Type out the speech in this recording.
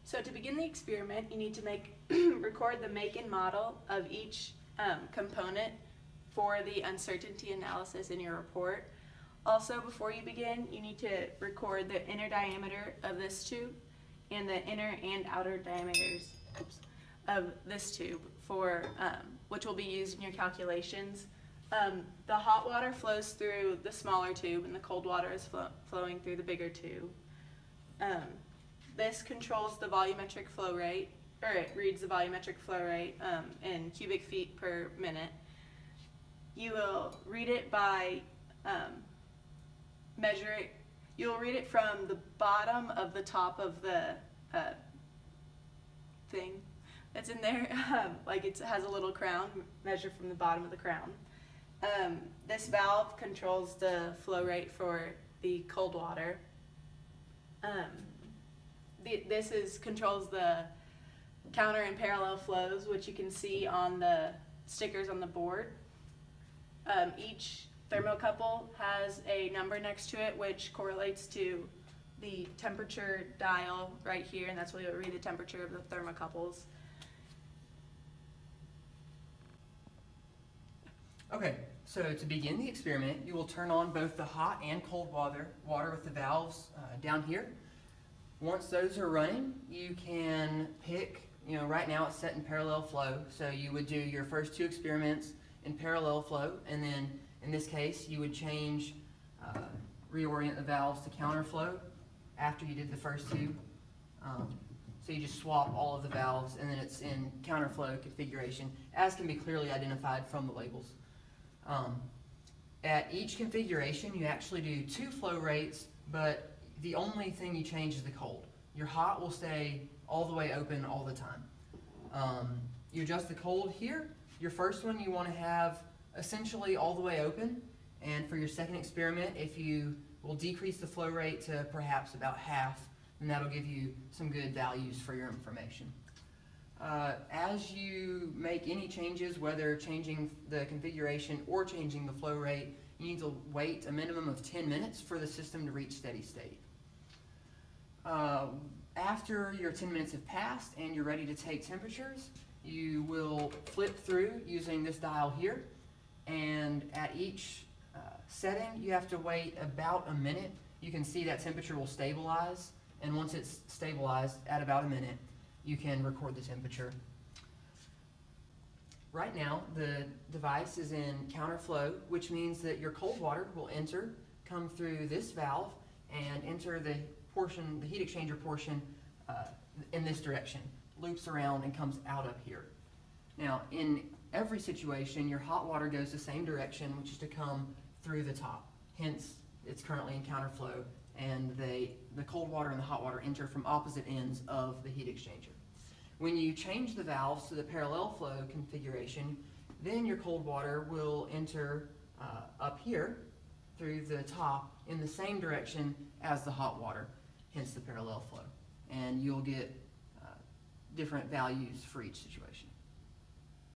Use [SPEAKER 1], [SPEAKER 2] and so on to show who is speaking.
[SPEAKER 1] So to begin the experiment, you need to record the make and model of each component for the uncertainty analysis in your report. Also, before you begin, you need to record the inner diameter of this tube and the inner and outer diameters of this tube for which will be used in your calculations. The hot water flows through the smaller tube and the cold water is flowing through the bigger tube. This controls the volumetric flow rate, or it reads the volumetric flow rate in cubic feet per minute. You will read it by you'll read it from the bottom of the top of the thing that's in there, like it has a little crown, measure from the bottom of the crown. This valve controls the flow rate for the cold water. This controls the counter and parallel flows, which you can see on the stickers on the board. Each thermocouple has a number next to it, which correlates to the temperature dial right here, and that's where you'll read the temperature of the thermocouples.
[SPEAKER 2] Okay, so to begin the experiment, you will turn on both the hot and cold water with the valves down here. Once those are running, you can pick, right now it's set in parallel flow, so you would do your first two experiments in parallel flow, and then in this case, you would reorient the valves to counterflow after you did the first two. So you just swap all of the valves, and then it's in counterflow configuration, as can be clearly identified from the labels. At each configuration, you actually do two flow rates, but the only thing you change is the cold. Your hot will stay all the way open all the time. You adjust the cold here. Your first one you want to have essentially all the way open, and for your second experiment, if you will decrease the flow rate to perhaps about half, then that'll give you some good values for your information. As you make any changes, whether changing the configuration or changing the flow rate, you need to wait a minimum of 10 minutes for the system to reach steady state. After your 10 minutes have passed and you're ready to take temperatures, you will flip through using this dial here, and at each setting you have to wait about a minute. You can see that temperature will stabilize, and once it's stabilized at about a minute, you can record the temperature. Right now the device is in counterflow, which means that your cold water will come through this valve and enter the heat exchanger portion in this direction, loops around and comes out up here. Now in every situation, your hot water goes the same direction, which is to come through the top. Hence, it's currently in counterflow, and the cold water and the hot water enter from opposite ends of the heat exchanger. When you change the valves to the parallel flow configuration, then your cold water will enter up here through the top in the same direction as the hot water, hence the parallel flow. And you'll get different values for each situation.